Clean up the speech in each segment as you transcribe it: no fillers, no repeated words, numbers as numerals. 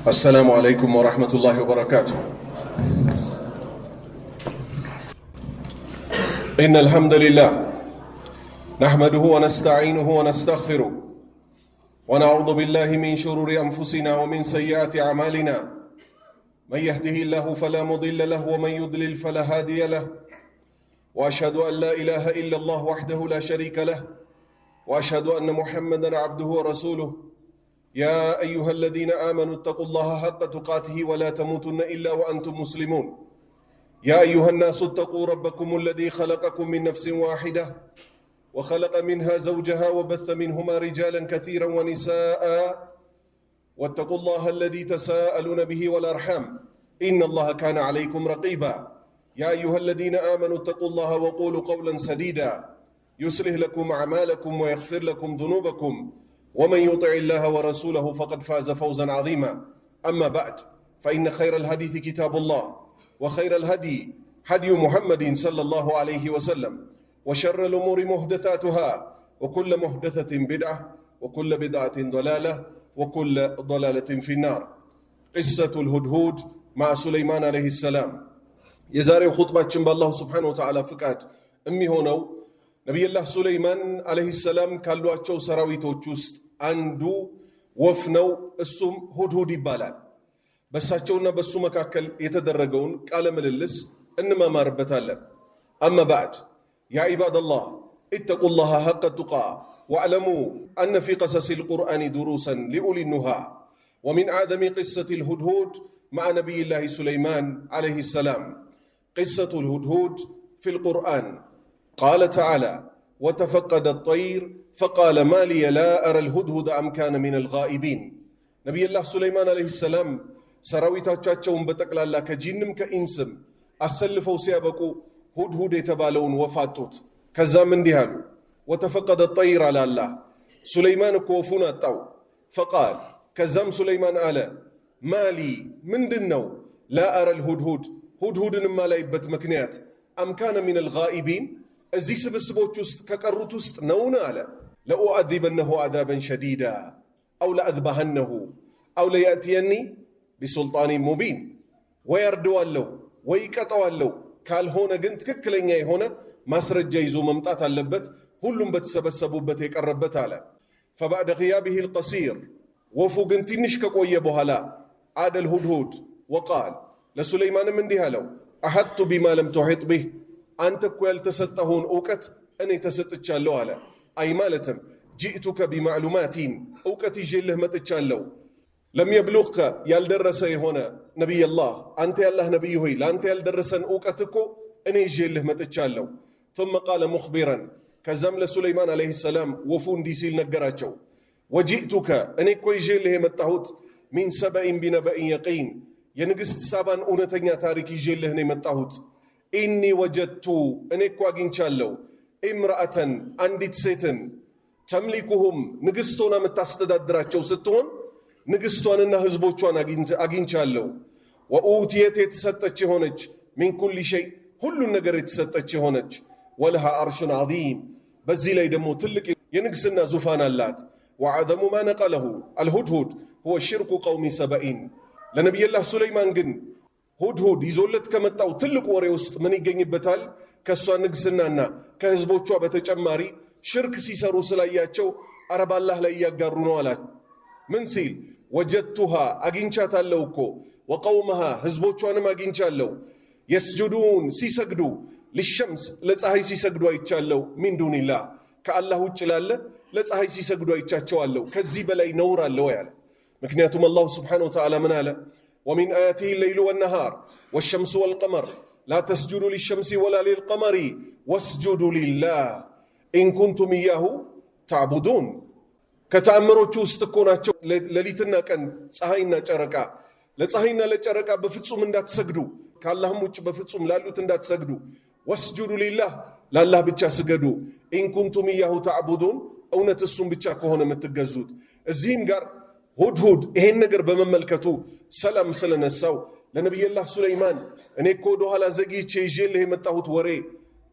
السلام عليكم ورحمة الله وبركاته. إن الحمد لله نحمده ونستعينه ونستغفره ونعوذ بالله من شرور أنفسنا ومن سيئات أعمالنا. من يهده الله فلا مضل له ومن يضلل فلا هادي له. وأشهد أن لا إله إلا الله وحده لا شريك له وأشهد أن محمدا عبده ورسوله. يا أيها الذين آمنوا اتقوا الله حق تقاته ولا تموتن إلا وأنتم مسلمون. يا أيها الناس اتقوا ربكم الذي خلقكم من نفس واحدة وخلق منها زوجها وبث منهما رجالا كثيرا ونساء واتقوا الله الذي تساءلون به والأرحام إن الله كان عليكم رقيبا. يا أيها الذين آمنوا اتقوا الله وقولوا قولا سديدا يصلح لكم أعمالكم ويغفر لكم ذنوبكم ومن يطع الله ورسوله فقد فاز فوزا عظيما. أما بعد فإن خير الحديث كتاب الله وخير الهدي هدي محمد صلى الله عليه وسلم وشر الأمور محدثاتها وكل محدثة بدعة وكل بدعة ضلالة وكل ضلالة في النار. قصة الهدهود مع سليمان عليه السلام. የዛሬው ኹጥባችን በአላሁ ስብሓነሁ ወተዓላ ፍቃድ የሚሆነው ነቢዩላህ ሱለይማን አለይሂ ሰላም ካሏቸው ሰራዊቶች ውስጥ አንዱ ወፍ ነው። እሱም ሁድሁድ ይባላል። በእሳቸውና በሱ መካከል የተደረገውን ቃለ ምልልስ እንማማርበታለን። አማ ባዕድ ያ ዒባደላህ ኢተቁላህ ሐቀ ቱቃ ወዕለሙ አነ ፊ ቀሰሲል ቁርአኒ ዱሩሰን ሊኡሊ ኑሃ ወሚን አዕዘሚ ቂሰቲል ሁድሁድ መዓ ነቢይላህ ሱለይማን አለይሂ ሰላም قصة الهدهود في القرآن. قال تعالى وتفقد الطير فقال ما لي لا أرى الهدهد أم كان من الغائبين. نبي الله سليمان عليه السلام ሰራዊታቸውን በጠቅላላ ከጂንም ከኢንስም አሰልፈው ሲያበቁ ሁድሁድ የተባለውን ወፋጡት። ከዛም እንዲህ አሉ وتفقد الطير على الله ሱለይማን እኮ ወፉን አጣው። فقال ከዛም ሱለይማን አለ ማሊ ምንድነው لا أرى الهدهد ሁድሁድን ማላይበት ምክንያት አምካነ ሚነል ጋኢቢን እዚህ ስብስቦች ውስጥ ከቀሩት ውስጥ ነውን አለ። ለኡዐዚበነሁ ዐዛበን ሸዲዳ አው ለአዝበሐነሁ አው ለየእትየኒ ቢሱልጣኒን ሙቢን። ወይ አርደዋለሁ ወይ ቀጠዋለሁ፣ ካልሆነ ግን ትክክለኛ የሆነ ማስረጃ ይዞ መምጣት አለበት፣ ሁሉም በተሰበሰቡበት የቀረበት አለ። ፈባዕደ ጊያቢሂል ቀሲር ወፉ ግን ትንሽ ከቆየ በኋላ አደል ሁድሁድ ወቃል ለሱለይማንም እንዲህ አለው አሐጡ ቢማ ለም ቱሒጥ ቢህ አንተ እኮ ያልተሰጠኸውን እውቀት እኔ ተሰጥቻለሁ አለ። አይ ማለትም ጂእቱከ ቢማዕሉማቲን እውቀት ይዤልህ መጥቻለሁ። ለም የብሉግከ ያልደረሰ የሆነ ነቢይላህ አንተ ያላህ ነቢይ ሆይ ለአንተ ያልደረሰን እውቀት እኮ እኔ ይዤልህ መጥቻለሁ። ثم قال مخبرا ከዛም ለሱለይማን አለይሂ ሰላም ወፉ እንዲህ ሲል ነገራቸው ወጂእቱከ እኔ እኮ ይዤልህ የመጣሁት ሚን ሰበኢን ቢነበኢን የቂን የንግሥት ሳባን እውነተኛ ታሪክ ይዤልህ ነው የመጣሁት። ኢኒ ወጀድቱ እኔ እኮ አግኝቻለሁ ኢምራአተን አንዲት ሴትን ተምሊኩሁም ንግሥት ሆና የምታስተዳድራቸው ስትሆን ንግሥቷንና ህዝቦቿን አግኝቻለሁ። ወኡትየት የተሰጠች የሆነች ሚን ኩሊ ሸይ ሁሉን ነገር የተሰጠች የሆነች ወለሃ አርሽን ዐዚም በዚህ ላይ ደግሞ ትልቅ የንግሥና ዙፋን አላት። ወዐዘሙ ማ ነቀለሁ አልሁድሁድ ሁወ ሽርኩ ቀውሚ ሰበኢን ለነቢይላህ ሱለይማን ግን ሁድሁድ ይዞለት ከመጣው ትልቅ ወሬ ውስጥ ምን ይገኝበታል? ከእሷ ንግስናና ከህዝቦቿ በተጨማሪ ሽርክ ሲሰሩ ስላያቸው አረባላህ ላይ እያጋሩ ነው አላት። ምን ሲል ወጀድቱሃ አግኝቻታለሁ እኮ ወቀውመሃ ህዝቦቿንም አግኝቻለሁ የስጁዱን ሲሰግዱ ሊሸምስ ለፀሐይ ሲሰግዱ አይቻለሁ ሚን ዱኒላህ ከአላህ ውጭ ላለ ለፀሐይ ሲሰግዱ አይቻቸዋለሁ። ከዚህ በላይ ነውር አለ ወይ አለ። ምክንያቱም አላሁ ስብሓነሁ ወተዓላ ምን አለ ወሚን አያቲሂ ለይሉ ወነሃር ወሸምሱ ወልቀመር ላ ተስጁዱ ሊሸምሲ ወላ ሊልቀመሪ ወስጁዱ ሊላህ ኢንኩንቱም ኢያሁ ተዕቡዱን። ከተአምሮቹ ውስጥ እኮ ናቸው ሌሊትና ቀን ፀሐይና ጨረቃ። ለፀሐይና ለጨረቃ በፍጹም እንዳትሰግዱ፣ ከአላህም ውጭ በፍጹም ላሉት እንዳትሰግዱ። ወስጁዱ ሊላህ ለአላህ ብቻ ስገዱ። ኢንኩንቱም ኢያሁ ተዕቡዱን እውነት እሱም ብቻ ከሆነ የምትገዙት። እዚህም ጋር ሁድሁድ ይሄን ነገር በመመልከቱ ሰላም ስለነሳው ለነቢይላህ ሱለይማን እኔ እኮ ወደ ኋላ ዘግይቼ ይዤልህ የመጣሁት ወሬ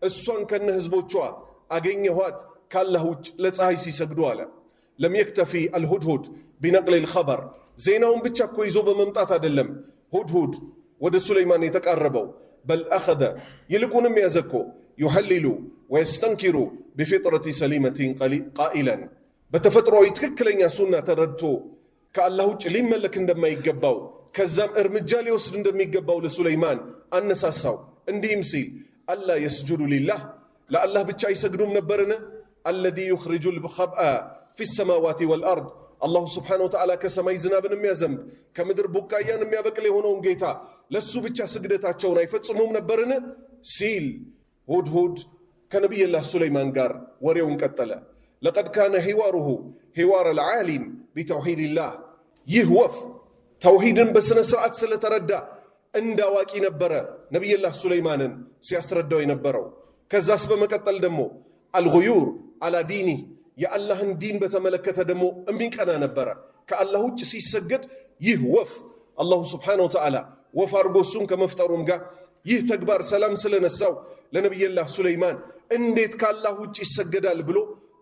እሷን ከነ ህዝቦቿ አገኘኋት ካላህ ውጭ ለፀሐይ ሲሰግዱ አለ። ለም የክተፊ አልሁድሁድ ቢነቅል ልኸበር ዜናውን ብቻ እኮ ይዞ በመምጣት አይደለም ሁድሁድ ወደ ሱለይማን የተቃረበው። በል አኸዘ ይልቁንም ያዘኮ ዩሐሊሉ ወየስተንኪሩ ቢፊጥረቲ ሰሊመቲን ቃኢለን በተፈጥሯዊ ትክክለኛ ሱና ተረድቶ ከአላህ ውጭ ሊመለክ እንደማይገባው ከዛም እርምጃ ሊወስድ እንደሚገባው ለሱለይማን አነሳሳው። እንዲህም ሲል አላ የስጁዱ ሊላህ ለአላህ ብቻ አይሰግዱም ነበርን? አለዚ ዩኽሪጁ ልኸብአ ፊ ሰማዋት ወልአርድ አላሁ ስብሓነሁ ወተዓላ ከሰማይ ዝናብን የሚያዘንብ ከምድር ቡቃያን የሚያበቅል የሆነውን ጌታ ለሱ ብቻ ስግደታቸውን አይፈጽሙም ነበርን? ሲል ሁድሁድ ከነቢይላህ ሱለይማን ጋር ወሬውን ቀጠለ። ለቀድ ካነ ሒዋሩሁ ሒዋር አልዓሊም ቢተውሒድላህ ይህ ወፍ ተውሂድን በስነ ስርዓት ስለተረዳ እንዳዋቂ ነበረ ነቢይላህ ሱለይማንን ሲያስረዳው የነበረው። ከዛስ በመቀጠል ደግሞ አልጉዩር አላ ዲኒህ የአላህን ዲን በተመለከተ ደግሞ እሚቀና ነበረ። ከአላህ ውጭ ሲሰገድ ይህ ወፍ አላሁ ስብሓነሁ ወተዓላ ወፍ አድርጎ እሱን ከመፍጠሩም ጋር ይህ ተግባር ሰላም ስለነሳው ለነቢይላህ ሱለይማን እንዴት ከአላህ ውጭ ይሰገዳል ብሎ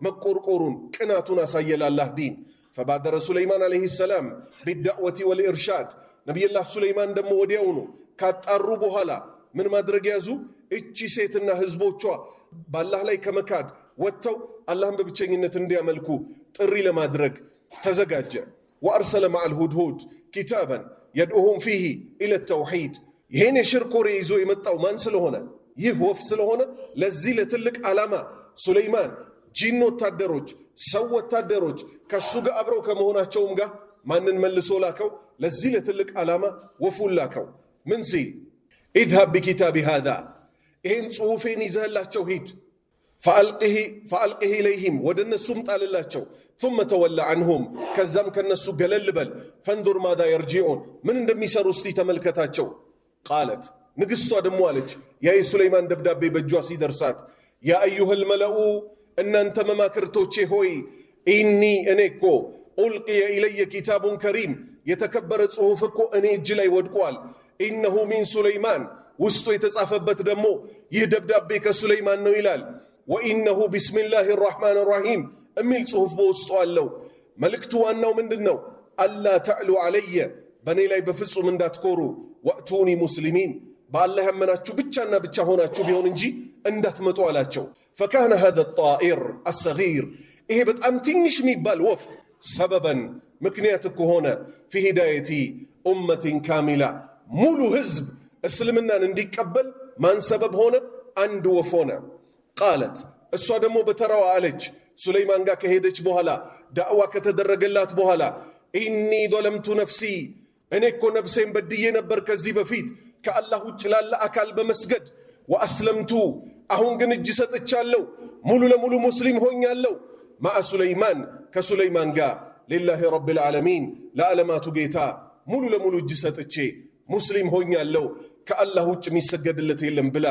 መቆርቆሩን ቅናቱን አሳየ ለአላህ ዲን። ፈባደረ ሱለይማን ዓለይሂ ሰላም ቢዳዕወቲ ወልኢርሻድ ነቢይላህ ሱለይማን ደግሞ ወዲያውኑ ካጣሩ በኋላ ምን ማድረግ ያዙ? እቺ ሴትና ህዝቦቿ በአላህ ላይ ከመካድ ወጥተው አላህን በብቸኝነት እንዲያመልኩ ጥሪ ለማድረግ ተዘጋጀ። ወአርሰለ መዐል ሁድሁድ ኪታበን የድዑሁም ፊሂ ኢለ ተውሒድ። ይህን የሽርክ ወሬ ይዞ የመጣው ማን ስለሆነ? ይህ ወፍ ስለሆነ ለዚህ ለትልቅ ዓላማ ሱለይማን ጂን ወታደሮች፣ ሰው ወታደሮች ከሱ ጋር አብረው ከመሆናቸውም ጋር ማንን መልሶ ላከው? ለዚህ ለትልቅ ዓላማ ወፉን ላከው። ምን ሲል ኢዝሀብ ቢኪታቢ ሃዛ ይህን ጽሑፌን ይዘህላቸው ሂድ፣ ፈአልቅህ ኢለይህም ወደ እነሱም ጣልላቸው፣ ثم ተወላ አንሁም ከዛም ከነሱ ገለል በል፣ ፈንዙር ማዛ የርጂዑን ምን እንደሚሰሩ እስቲ ተመልከታቸው። ቃለት ንግሥቷ ደግሞ አለች ያ የሱለይማን ደብዳቤ በእጇ ሲደርሳት ያ አዩሃል መለኡ እናንተ መማክርቶቼ ሆይ ኢኒ እኔ እኮ ኡልቅየ ኢለየ ኪታቡን ከሪም የተከበረ ጽሑፍ እኮ እኔ እጅ ላይ ወድቋል። ኢነሁ ሚን ሱለይማን ውስጡ የተጻፈበት ደግሞ ይህ ደብዳቤ ከሱለይማን ነው ይላል። ወኢነሁ ቢስሚላህ ራሕማን ራሒም የሚል ጽሑፍ በውስጡ አለው። መልእክቱ ዋናው ምንድን ነው? አላ ተዕሉ ዓለየ በእኔ ላይ በፍጹም እንዳትኮሩ፣ ወእቱኒ ሙስሊሚን በአላህ ያመናችሁ ብቻና ብቻ ሆናችሁ ቢሆን እንጂ እንዳትመጡ አላቸው። ፈካነ ሃዛ ጣኢር አሰጊር ይሄ በጣም ትንሽ የሚባል ወፍ ሰበበን ምክንያት እኮ ሆነ ፊ ሂዳየቲ ኡመቲን ካሚላ ሙሉ ህዝብ እስልምናን እንዲቀበል ማን ሰበብ ሆነ? አንድ ወፍ ሆነ። ቃለት እሷ ደግሞ በተራዋ አለች ሱለይማን ጋር ከሄደች በኋላ ዳዕዋ ከተደረገላት በኋላ ኢኒ ظለምቱ ነፍሲ እኔ እኮ ነፍሴን በድዬ ነበር ከዚህ በፊት ከአላህ ውጭ ላለ አካል በመስገድ ወአስለምቱ አሁን ግን እጅ ሰጥቻለሁ ሙሉ ለሙሉ ሙስሊም ሆኛለሁ ማአ ሱለይማን ከሱለይማን ጋር ሊላሂ ረቢል ዓለሚን ለዓለማቱ ጌታ ሙሉ ለሙሉ እጅ ሰጥቼ ሙስሊም ሆኛለሁ ከአላህ ውጭ የሚሰገድለት የለም ብላ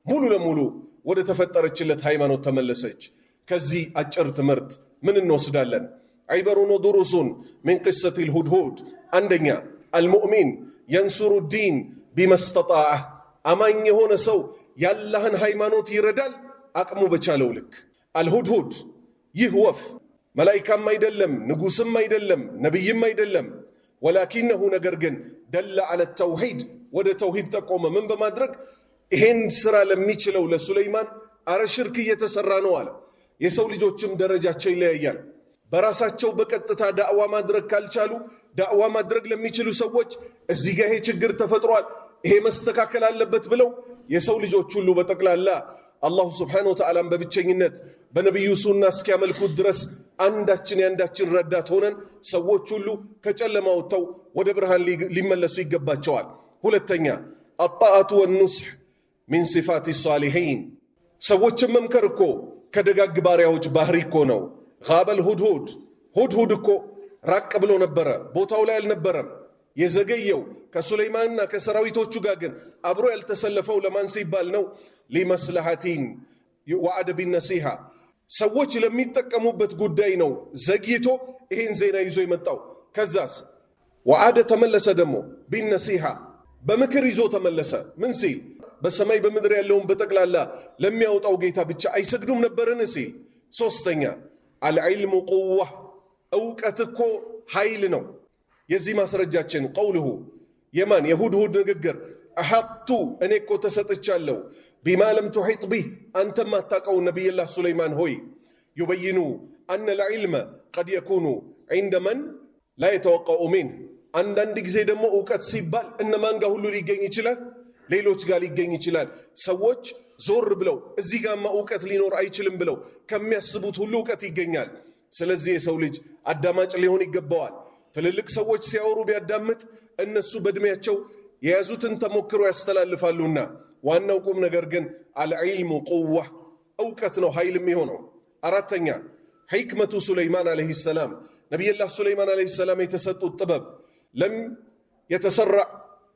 ሙሉ ለሙሉ ወደ ተፈጠረችለት ሃይማኖት ተመለሰች። ከዚህ አጭር ትምህርት ምን እንወስዳለን? ዒበሩን ወዱሩሱን ሚን ቂሰቲል ሁድሁድ። አንደኛ አልሙእሚን የንሱሩ ዲን ቢመስተጣዐህ አማኝ የሆነ ሰው ያላህን ሃይማኖት ይረዳል አቅሙ በቻለው ልክ። አልሁድሁድ ይህ ወፍ መላይካም አይደለም፣ ንጉስም አይደለም፣ ነቢይም አይደለም። ወላኪነሁ ነገር ግን ደለ ዐለ ተውሂድ ወደ ተውሂድ ጠቆመ። ምን በማድረግ ይሄን ስራ ለሚችለው ለሱለይማን አረ ሽርክ እየተሰራ ነው አለ። የሰው ልጆችም ደረጃቸው ይለያያል። በራሳቸው በቀጥታ ዳዕዋ ማድረግ ካልቻሉ ዳዕዋ ማድረግ ለሚችሉ ሰዎች እዚህ ጋር ይሄ ችግር ተፈጥሯል፣ ይሄ መስተካከል አለበት ብለው የሰው ልጆች ሁሉ በጠቅላላ አላሁ ስብሓነሁ ወተዓላን በብቸኝነት በነቢዩ ሱና እስኪያመልኩት ድረስ አንዳችን የአንዳችን ረዳት ሆነን ሰዎች ሁሉ ከጨለማ ወጥተው ወደ ብርሃን ሊመለሱ ይገባቸዋል። ሁለተኛ አጣአቱ ወኑስሕ ሚን ሲፋት ሳሊሒን ሰዎችን መምከር እኮ ከደጋግ ባሪያዎች ባህሪ እኮ ነው። ጋበል ሁድሁድ እኮ ራቅ ብሎ ነበረ፣ ቦታው ላይ አልነበረም። የዘገየው ከሱለይማንና ከሰራዊቶቹ ጋር ግን አብሮ ያልተሰለፈው ለማን ሲባል ነው? ሊመስለሐቲን ወዐደ ቢነሲሃ ሰዎች ለሚጠቀሙበት ጉዳይ ነው ዘግይቶ ይህን ዜና ይዞ የመጣው። ከዛስ ወዐደ ተመለሰ ደግሞ ቢነሲሃ በምክር ይዞ ተመለሰ። ምን ሲል? በሰማይ በምድር ያለውን በጠቅላላ ለሚያወጣው ጌታ ብቻ አይሰግዱም ነበርን ሲል። ሶስተኛ አልዕልሙ ቁዋ እውቀት እኮ ኃይል ነው። የዚህ ማስረጃችን ቀውሉሁ የማን የሁድሁድ ንግግር አሐጡ እኔ እኮ ተሰጥቻለሁ ቢማ ለም ቱሒጥ ቢህ አንተም አታውቀው ነቢይላህ ሱለይማን ሆይ ዩበይኑ አነ ልዕልመ ቀድ የኩኑ ዒንደ መን ላ የተወቀኡ ሚንህ አንዳንድ ጊዜ ደግሞ እውቀት ሲባል እነማን ጋር ሁሉ ሊገኝ ይችላል? ሌሎች ጋር ሊገኝ ይችላል። ሰዎች ዞር ብለው እዚህ ጋማ እውቀት ሊኖር አይችልም ብለው ከሚያስቡት ሁሉ እውቀት ይገኛል። ስለዚህ የሰው ልጅ አዳማጭ ሊሆን ይገባዋል። ትልልቅ ሰዎች ሲያወሩ ቢያዳምጥ እነሱ በእድሜያቸው የያዙትን ተሞክሮ ያስተላልፋሉና፣ ዋናው ቁም ነገር ግን አልዕልሙ ቁዋ እውቀት ነው ኃይል የሚሆነው። አራተኛ ሕክመቱ ሱለይማን ዓለይሂ ሰላም ነቢይላህ ሱለይማን ዓለይሂ ሰላም የተሰጡት ጥበብ ለም የተሰራዕ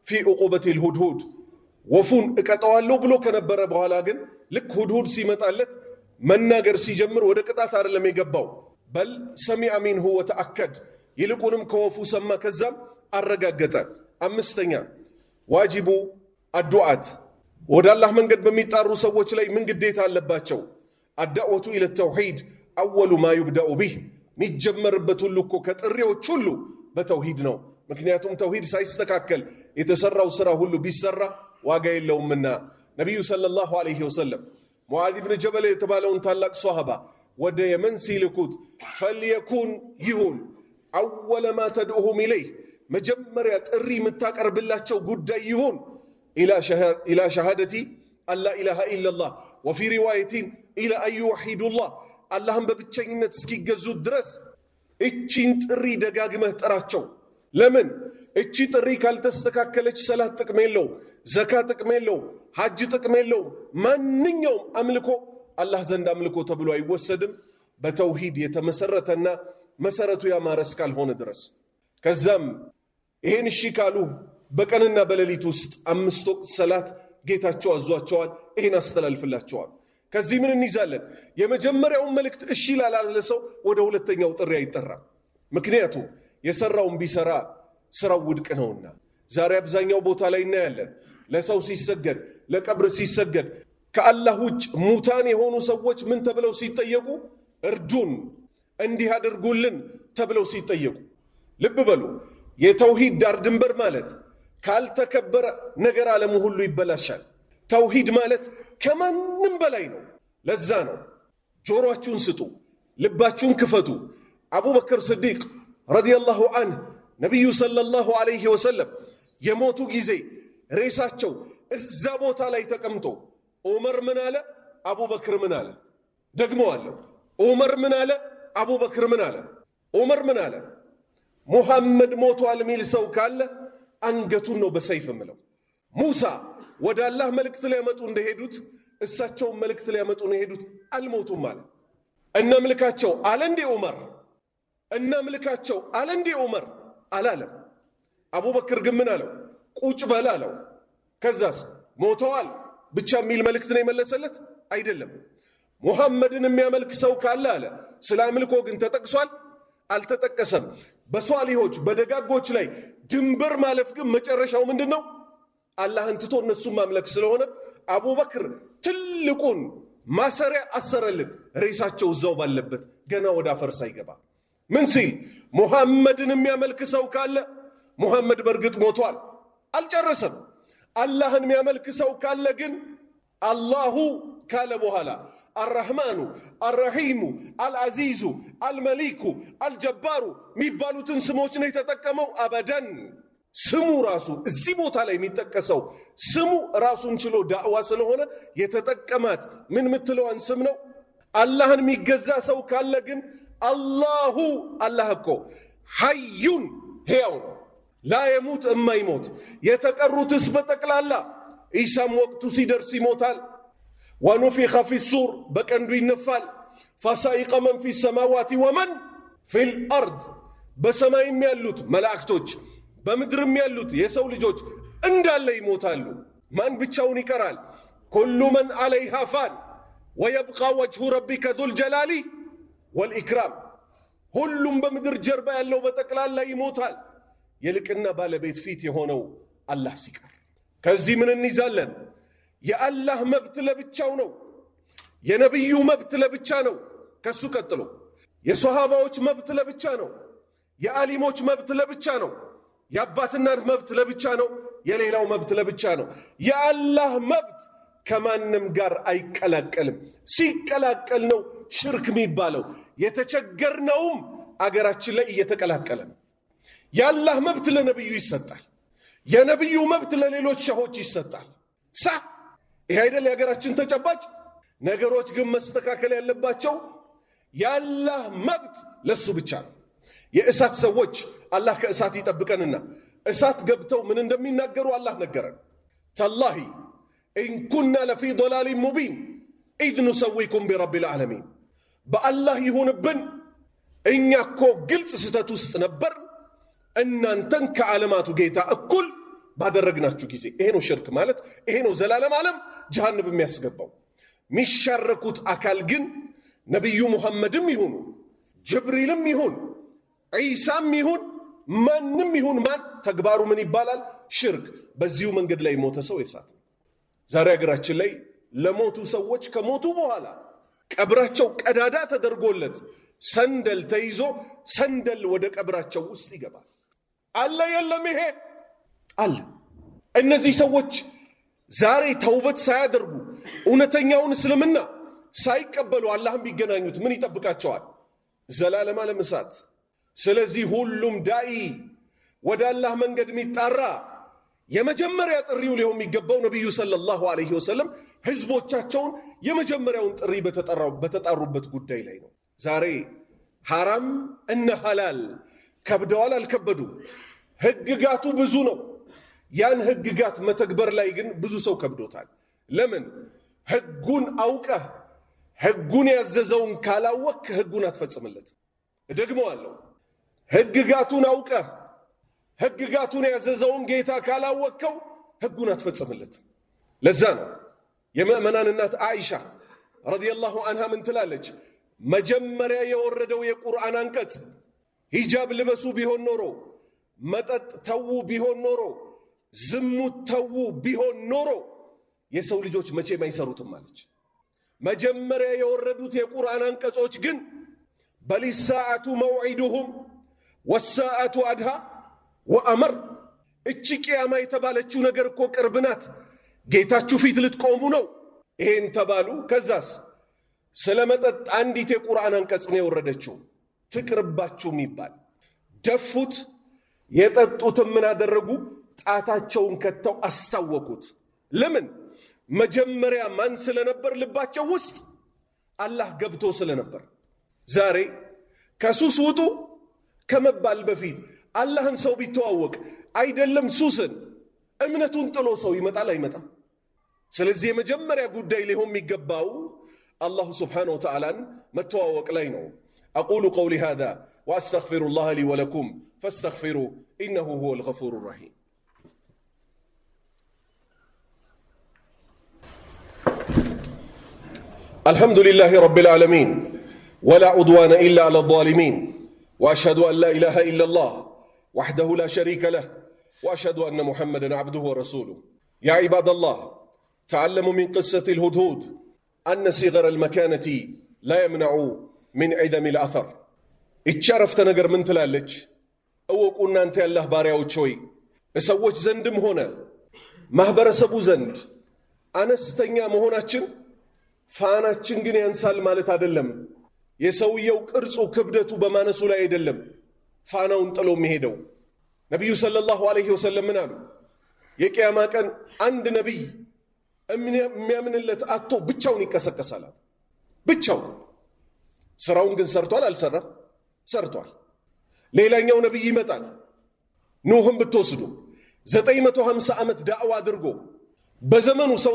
ፊ ዕቁበት ልሁድሁድ ወፉን እቀጠዋለሁ ብሎ ከነበረ በኋላ ግን ልክ ሁድሁድ ሲመጣለት መናገር ሲጀምር ወደ ቅጣት አይደለም የገባው። በል ሰሚዐ ሚንሁ ወተአከድ ይልቁንም ከወፉ ሰማ ከዛም አረጋገጠ። አምስተኛ ዋጅቡ አዱዓት ወደ አላህ መንገድ በሚጣሩ ሰዎች ላይ ምን ግዴታ አለባቸው? አዳዕወቱ ኢለ ተውሒድ አወሉ ማ ዩብደኡ ቢህ የሚጀመርበት ሁሉ እኮ ከጥሪዎች ሁሉ በተውሂድ ነው። ምክንያቱም ተውሂድ ሳይስተካከል የተሰራው ስራ ሁሉ ቢሰራ ዋጋ የለውምና። ነቢዩ ሰለላሁ ዐለይሂ ወሰለም ሙዓዝ ብን ጀበል የተባለውን ታላቅ ሷሃባ ወደ የመን ሲልኩት ፈልየኩን ይሁን አወለ ማ ተድዑሁም ኢለይህ መጀመሪያ ጥሪ የምታቀርብላቸው ጉዳይ ይሁን ኢላ ሸሃደቲ አላ ኢላሃ ኢላላህ ወፊ ሪዋየቲን ኢላ አን ዩወሒዱላህ አላህን በብቸኝነት እስኪገዙት ድረስ እቺን ጥሪ ደጋግመህ ጥራቸው። ለምን? እቺ ጥሪ ካልተስተካከለች ሰላት ጥቅም የለው፣ ዘካ ጥቅም የለው፣ ሐጅ ጥቅም የለው። ማንኛውም አምልኮ አላህ ዘንድ አምልኮ ተብሎ አይወሰድም በተውሂድ የተመሰረተና መሰረቱ ያማረ እስካልሆነ ድረስ። ከዛም ይሄን እሺ ካሉ በቀንና በሌሊት ውስጥ 5 ወቅት ሰላት ጌታቸው አዟቸዋል። ይሄን አስተላልፍላቸዋል። ከዚህ ምን እንይዛለን? የመጀመሪያውን መልእክት እሺ ላላለ ሰው ወደ ሁለተኛው ጥሪ አይጠራም። ምክንያቱም የሰራውን ቢሰራ ስራው ውድቅ ነውና። ዛሬ አብዛኛው ቦታ ላይ እናያለን ለሰው ሲሰገድ፣ ለቀብር ሲሰገድ ከአላህ ውጭ ሙታን የሆኑ ሰዎች ምን ተብለው ሲጠየቁ? እርዱን፣ እንዲህ አድርጉልን ተብለው ሲጠየቁ። ልብ በሉ፣ የተውሂድ ዳር ድንበር ማለት ካልተከበረ ነገር ዓለሙ ሁሉ ይበላሻል። ተውሂድ ማለት ከማንም በላይ ነው። ለዛ ነው ጆሮአችሁን ስጡ፣ ልባችሁን ክፈቱ። አቡበክር ስዲቅ ረዲየላሁ አንህ ነቢዩ ሰለላሁ ዐለይሂ ወሰለም የሞቱ ጊዜ ሬሳቸው እዛ ቦታ ላይ ተቀምጦ ዑመር ምን አለ? አቡበክር ምን አለ? ደግሞ አለው ዑመር ምን አለ? አቡበክር ምን አለ? ዑመር ምን አለ? ሙሐመድ ሞቷል ሚል ሰው ካለ አንገቱን ነው በሰይፍ ምለው። ሙሳ ወደ አላህ መልእክት ሊያመጡ እንደሄዱት እሳቸውን መልእክት ሊያመጡ ነው ሄዱት፣ አልሞቱም አለ። እናምልካቸው አለ እንዴ ዑመር? እናምልካቸው አለ እንዴ ዑመር? አላለም። አቡበክር ግን ምን አለው? ቁጭ በል አለው። ከዛስ ሞተዋል ብቻ የሚል መልእክት ነው የመለሰለት አይደለም። ሙሐመድን የሚያመልክ ሰው ካለ አለ። ስለ አምልኮ ግን ተጠቅሷል? አልተጠቀሰም። በሷሊሆች በደጋጎች ላይ ድንበር ማለፍ ግን መጨረሻው ምንድን ነው? አላህን ትቶ እነሱን ማምለክ ስለሆነ አቡበክር ትልቁን ማሰሪያ አሰረልን። ሬሳቸው እዛው ባለበት ገና ወደ አፈር ሳይገባ ምን ሲል? ሙሐመድን የሚያመልክ ሰው ካለ ሙሐመድ በእርግጥ ሞቷል፣ አልጨረሰም። አላህን የሚያመልክ ሰው ካለ ግን አላሁ ካለ በኋላ አርረሕማኑ፣ አርረሒሙ፣ አልዓዚዙ፣ አልመሊኩ፣ አልጀባሩ የሚባሉትን ስሞች ነው የተጠቀመው። አበደን ስሙ ራሱ እዚህ ቦታ ላይ የሚጠቀሰው ስሙ ራሱን ችሎ ዳዕዋ ስለሆነ የተጠቀማት ምን ምትለዋን ስም ነው። አላህን የሚገዛ ሰው ካለ ግን አላሁ አላህ እኮ ሐዩን ሕያው ነው፣ ላ የሙት እማይሞት። የተቀሩትስ በጠቅላላ ኢሳም ወቅቱ ሲደርስ ይሞታል። ወኑፊኸ ፊሱር በቀንዱ ይነፋል። ፈሳኢቀ መን ፊ ሰማዋቲ ወመን ፊል አርድ በሰማይም ያሉት መላእክቶች በምድርም ያሉት የሰው ልጆች እንዳለ ይሞታሉ። ማን ብቻውን ይቀራል? ኩሉ መን ዐለይሃ ፋን ወየብቃ ወጅሁ ረቢከ ዙል ጀላሊ ወልኢክራም። ሁሉም በምድር ጀርባ ያለው በጠቅላላ ይሞታል፣ የልቅና ባለቤት ፊት የሆነው አላህ ሲቀር። ከዚህ ምን እንይዛለን? የአላህ መብት ለብቻው ነው። የነቢዩ መብት ለብቻ ነው። ከሱ ቀጥሎ የሶሃባዎች መብት ለብቻ ነው። የዓሊሞች መብት ለብቻ ነው። የአባትና መብት ለብቻ ነው። የሌላው መብት ለብቻ ነው። የአላህ መብት ከማንም ጋር አይቀላቀልም። ሲቀላቀል ነው ሽርክ የሚባለው። የተቸገርነውም አገራችን ላይ እየተቀላቀለ ነው። የአላህ መብት ለነብዩ ይሰጣል። የነብዩ መብት ለሌሎች ሸሆች ይሰጣል። ይሄ አይደል የሀገራችን ተጨባጭ ነገሮች። ግን መስተካከል ያለባቸው የአላህ መብት ለሱ ብቻ ነው። የእሳት ሰዎች አላህ ከእሳት ይጠብቀንና እሳት ገብተው ምን እንደሚናገሩ አላህ ነገረን። ተላሂ ኢንኩና ለፊ ضላል ሙቢን ኢዝ ኑሰዊኩም ቢረቢል ዓለሚን። በአላህ ይሁንብን እኛ እኮ ግልጽ ስህተት ውስጥ ነበር እናንተን ከዓለማቱ ጌታ እኩል ባደረግናችሁ ጊዜ። ይሄ ነው ሽርክ ማለት። ይሄ ነው ዘላለም ዓለም ጀሃነም የሚያስገባው። ሚሻረኩት አካል ግን ነቢዩ ሙሐመድም ይሁኑ ጅብሪልም ይሁን ዒሳም ይሁን ማንም ይሁን ማን ተግባሩ ምን ይባላል? ሽርክ። በዚሁ መንገድ ላይ ሞተ ሰው የሳት። ዛሬ ሀገራችን ላይ ለሞቱ ሰዎች ከሞቱ በኋላ ቀብራቸው ቀዳዳ ተደርጎለት ሰንደል ተይዞ ሰንደል ወደ ቀብራቸው ውስጥ ይገባል። አለ የለም? ይሄ አለ። እነዚህ ሰዎች ዛሬ ተውበት ሳያደርጉ እውነተኛውን እስልምና ሳይቀበሉ አላህም ቢገናኙት ምን ይጠብቃቸዋል? ዘላለም ዓለም እሳት። ስለዚህ ሁሉም ዳኢ ወደ አላህ መንገድ የሚጣራ የመጀመሪያ ጥሪው ሊሆን የሚገባው ነቢዩ ሰለላሁ ዐለይሂ ወሰለም ህዝቦቻቸውን የመጀመሪያውን ጥሪ በተጣሩበት ጉዳይ ላይ ነው። ዛሬ ሐራም እና ሐላል ከብደዋል አልከበዱም? ህግጋቱ ብዙ ነው። ያን ህግጋት መተግበር ላይ ግን ብዙ ሰው ከብዶታል። ለምን? ህጉን አውቀህ ህጉን ያዘዘውን ካላወቅ ህጉን አትፈጽምለት። እደግመዋለሁ፣ ህግጋቱን አውቀህ ህግጋቱን ያዘዘውን ጌታ ካላወቅከው ህጉን አትፈጽምለት። ለዛ ነው የምእመናን እናት አይሻ ረዲየላሁ አንሃ ምን ትላለች? መጀመሪያ የወረደው የቁርአን አንቀጽ ሂጃብ ልበሱ ቢሆን ኖሮ፣ መጠጥ ተዉ ቢሆን ኖሮ፣ ዝሙት ተዉ ቢሆን ኖሮ የሰው ልጆች መቼም አይሰሩትም አለች። መጀመሪያ የወረዱት የቁርአን አንቀጾች ግን በሊሳዓቱ መውዒዱሁም ወሳዓቱ አድሃ ወአመር። እቺ ቅያማ የተባለችው ነገር እኮ ቅርብ ናት፣ ጌታችሁ ፊት ልትቆሙ ነው። ይሄን ተባሉ። ከዛስ ስለ መጠጥ አንዲት የቁርአን አንቀጽ ነው የወረደችው፣ ትቅርባችሁ የሚባል ደፉት። የጠጡትም ምን አደረጉ? ጣታቸውን ከተው አስታወቁት። ለምን? መጀመሪያ ማን ስለነበር? ልባቸው ውስጥ አላህ ገብቶ ስለነበር። ዛሬ ከሱስ ውጡ ከመባል በፊት አላህን ሰው ቢተዋወቅ አይደለም ሱስን እምነቱን ጥሎ ሰው ይመጣል አይመጣም? ስለዚህ የመጀመሪያ ጉዳይ ሊሆን የሚገባው አላሁ ስብሓነሁ ወተዓላን መተዋወቅ ላይ ነው። አቁሉ ቀውሊ ሃዛ ወአስተግፊሩላህ ሊ ወለኩም ፈስተግፊሩ ኢነሁ ሁወል ገፉሩ ረሒም። አልሐምዱሊላሂ ረቢል ዓለሚን ወላ ዑድዋነ ኢላ ዐላ ዛሊሚን ወአሽሀዱ አን ላ ኢላሃ ኢለላህ ወሕደሁ ላ ሸሪከ ለህ ወአሽሀዱ አነ ሙሐመደን ዐብዱሁ ወረሱሉሁ። ያ ዒባደላህ ተዓለሙ ሚን ቅሰቲል ሁድሁድ አነ ሲገረል መካነቲ ላ የምነዑ ሚን ዒደሚል አተር። ይቺ አረፍተ ነገር ምን ትላለች? እወቁ እናንተ ያላህ ባሪያዎች ሆይ በሰዎች ዘንድም ሆነ ማኅበረሰቡ ዘንድ አነስተኛ መሆናችን ፋናችን ግን ያንሳል ማለት አይደለም። የሰውየው ቅርጹ ክብደቱ በማነሱ ላይ አይደለም ፋናውን ጥሎ የሚሄደው። ነቢዩ ሰለላሁ ዐለይሂ ወሰለም ምን አሉ? የቅያማ ቀን አንድ ነቢይ የሚያምንለት አጥቶ ብቻውን ይቀሰቀሳል። ብቻው። ስራውን ግን ሰርቷል አልሰራም? ሰርቷል። ሌላኛው ነቢይ ይመጣል። ኑህም ብትወስዱ 950 ዓመት ዳዕዋ አድርጎ በዘመኑ ሰው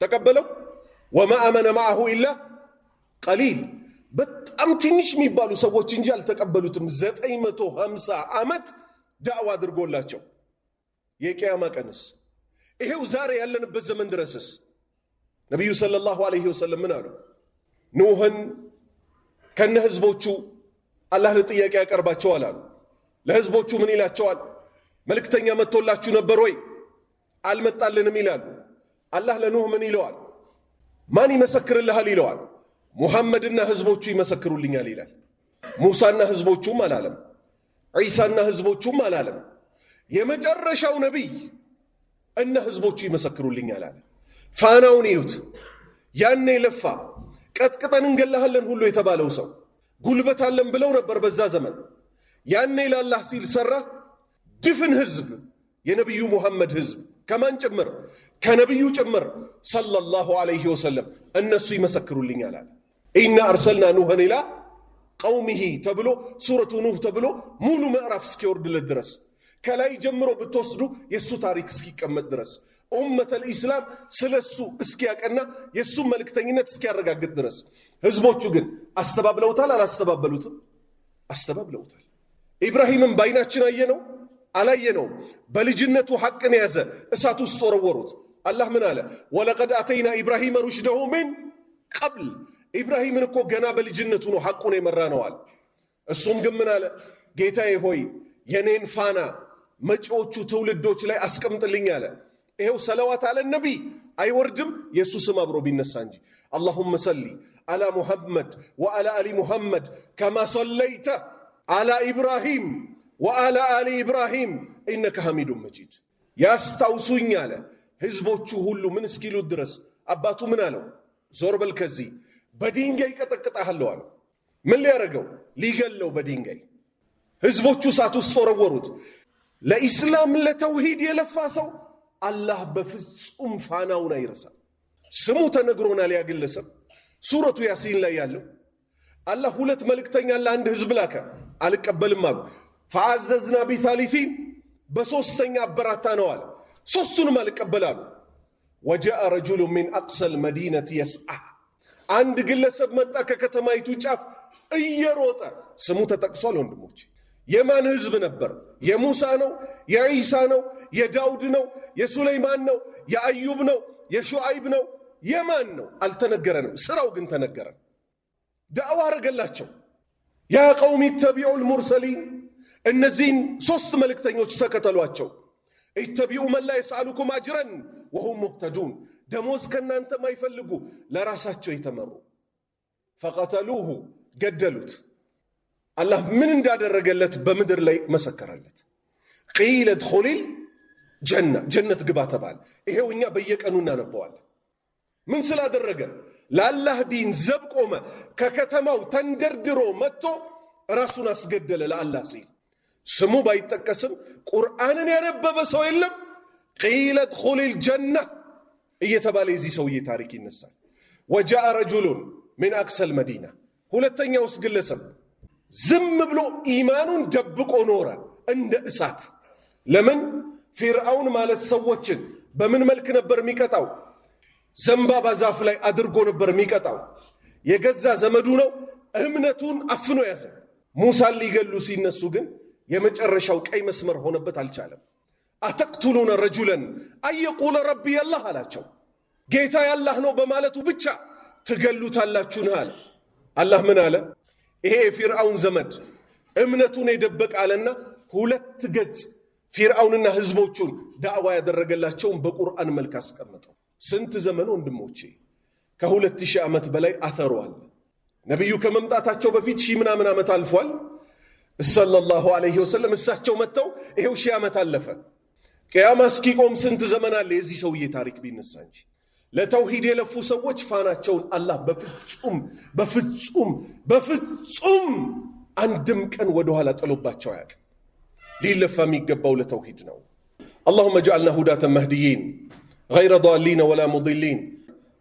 ተቀበለው? ወማ አመነ ማዐሁ ኢላ ቀሊል። በጣም ትንሽ የሚባሉ ሰዎች እንጂ አልተቀበሉትም። 950 ዓመት ዳዕዋ አድርጎላቸው። የቂያማ ቀንስ ይሄው ዛሬ ያለንበት ዘመን ድረስስ ነቢዩ ሰለላሁ ዐለይሂ ወሰለም ምን አሉ? ኑህን ከነ ህዝቦቹ አላህ ለጥያቄ ያቀርባቸዋል አሉ። ለህዝቦቹ ምን ይላቸዋል? መልእክተኛ መጥቶላችሁ ነበር ወይ? አልመጣልንም ይላሉ። አላህ ለኑህ ምን ይለዋል? ማን ይመሰክርልሃል ይለዋል። ሙሐመድና ህዝቦቹ ይመሰክሩልኛል ይላል። ሙሳና ህዝቦቹም አላለም። ዒሳና ህዝቦቹም አላለም። የመጨረሻው ነቢይ እና ህዝቦቹ ይመሰክሩልኛል አለ። ፋናውን ይዩት። ያኔ ለፋ ቀጥቅጠን እንገላሃለን ሁሉ የተባለው ሰው ጉልበት አለን ብለው ነበር በዛ ዘመን። ያኔ ለአላህ ሲል ሰራ። ድፍን ህዝብ የነቢዩ ሙሐመድ ህዝብ ከማን ጭምር? ከነቢዩ ጭምር ሰለላሁ ዐለይሂ ወሰለም እነሱ ይመሰክሩልኛል አለ። ኢና አርሰልና ኑህን ኢላ ቀውሚሂ ተብሎ ሱረቱ ኑህ ተብሎ ሙሉ ምዕራፍ እስኪወርድለት ድረስ ከላይ ጀምሮ ብትወስዱ የሱ ታሪክ እስኪቀመጥ ድረስ ኡመተል ኢስላም ስለሱ እስኪያቀና የሱ መልእክተኝነት እስኪያረጋግጥ ድረስ ህዝቦቹ ግን አስተባብለውታል አላስተባበሉትም? አስተባብለውታል። ኢብራሂምን ባይናችን አየነው አላየነው? በልጅነቱ ሐቅን ያዘ እሳት ውስጥ ወረወሩት። አላህ ምን አለ? ወለቀድ አተይና ኢብራሂም ሩሽደሁ ሚን ቀብል። ኢብራሂምን እኮ ገና በልጅነቱ ነው ሐቁን የመራ ነው አለ። እሱም ግን ምን አለ? ጌታዬ ሆይ የኔን ፋና መጪዎቹ ትውልዶች ላይ አስቀምጥልኝ አለ። ይሄው ሰለዋት አለ ነቢይ አይወርድም የሱ ስም አብሮ ቢነሳ እንጂ። አላሁመ ሰሊ አላ ሙሐመድ ወአላ አሊ ሙሐመድ ከማ ሰለይተ አላ ኢብራሂም ወአላ አሊ ኢብራሂም ኢነከ ሐሚዱን መጂድ። ያስታውሱኝ አለ ህዝቦቹ ሁሉ ምን እስኪሉት ድረስ። አባቱ ምን አለው? ዞር በል ከዚህ በድንጋይ ቀጠቅጣለሁ አለው። ምን ሊያረገው? ሊገለው በድንጋይ። ህዝቦቹ እሳት ውስጥ ወረወሩት። ለኢስላም ለተውሂድ የለፋ ሰው አላህ በፍጹም ፋናውን አይረሳም። ስሙ ተነግሮናል። ያ ግለሰብ ሱረቱ ያሲን ላይ ያለው አላህ ሁለት መልእክተኛ ለአንድ ህዝብ ላከ፣ አልቀበልም አሉ። ፈአዘዝና ቢሳሊሲን በሶስተኛ አበራታ ነው አለ። ሶስቱንም አልቀበላሉ። ወጃአ ረጁሉ ሚን አቅሰል መዲነቲ የስዓ። አንድ ግለሰብ መጣ ከከተማይቱ ጫፍ እየሮጠ። ስሙ ተጠቅሷል ወንድሞች። የማን ህዝብ ነበር? የሙሳ ነው? የዒሳ ነው? የዳውድ ነው? የሱለይማን ነው? የአዩብ ነው? የሹዓይብ ነው? የማን ነው? አልተነገረንም። ስራው ግን ተነገረን። ዳዕዋ አረገላቸው። ያ ቀውም ኢተቢዑ ልሙርሰሊን፣ እነዚህን ሶስት መልእክተኞች ተከተሏቸው። ኢተቢዑ መን ላ የስአሉኩም አጅረን ወሁም ሙህተዱን፣ ደሞዝ ከእናንተ ማይፈልጉ ለራሳቸው የተመሩ። ፈቀተሉሁ፣ ገደሉት። አላህ ምን እንዳደረገለት በምድር ላይ መሰከረለት። ቂለ ድኹሊል ጀና፣ ጀነት ግባ ተባለ። ይሄው እኛ በየቀኑ እናነበዋለን። ምን ስላደረገ? ለአላህ ዲን ዘብ ቆመ። ከከተማው ተንደርድሮ መጥቶ ራሱን አስገደለ ለአላህ ሲል። ስሙ ባይጠቀስም ቁርአንን ያነበበ ሰው የለም። ቂለ ድኹሊል ጀና እየተባለ የዚህ ሰውዬ ታሪክ ይነሳል። ወጃአ ረጁሉን ሚን አቅሰል መዲና። ሁለተኛውስ ግለሰብ ዝም ብሎ ኢማኑን ደብቆ ኖረ እንደ እሳት። ለምን? ፊርዓውን ማለት ሰዎችን በምን መልክ ነበር የሚቀጣው? ዘንባባ ዛፍ ላይ አድርጎ ነበር የሚቀጣው። የገዛ ዘመዱ ነው። እምነቱን አፍኖ ያዘ። ሙሳን ሊገሉ ሲነሱ ግን የመጨረሻው ቀይ መስመር ሆነበት፣ አልቻለም። አተቅቱሉነ ረጁለን አየቁለ ረቢ አላህ አላቸው። ጌታ ያላህ ነው በማለቱ ብቻ ትገሉታላችሁን አለ። አላህ ምን አለ? ይሄ የፊርዓውን ዘመድ እምነቱን የደበቀ አለና ሁለት ገጽ ፊርዓውንና ህዝቦቹን ዳዕዋ ያደረገላቸውን በቁርአን መልክ አስቀመጠው። ስንት ዘመን ወንድሞቼ? ከ2000 ዓመት በላይ አተሯል። ነቢዩ ከመምጣታቸው በፊት 1000 ምናምን ዓመት አልፏል። ሰለላሁ ዐለይሂ ወሰለም እሳቸው መጥተው ይሄው 1000 ዓመት አለፈ። ቅያማ እስኪቆም ስንት ዘመን አለ? የዚህ ሰውዬ ታሪክ ቢነሳ እንጂ። ለተውሂድ የለፉ ሰዎች ፋናቸውን አላህ በፍጹም በፍጹም በፍጹም አንድም ቀን ወደኋላ ጥሎባቸው አያውቅም። ሊለፋ የሚገባው ለተውሂድ ነው። اللهم اجعلنا هداة مهديين غير ضالين ولا مضلين.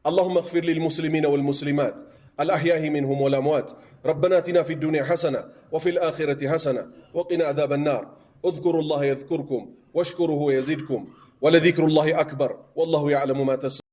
اللهم اغفر للمسلمين والمسلمات الأحياء منهم والأموات. ربنا آتنا في الدنيا حسنة وفي الآخرة حسنة وقنا عذاب النار. اذكروا الله يذكركم واشكروه يزدكم ولذكر الله أكبر والله يعلم ما تسعون.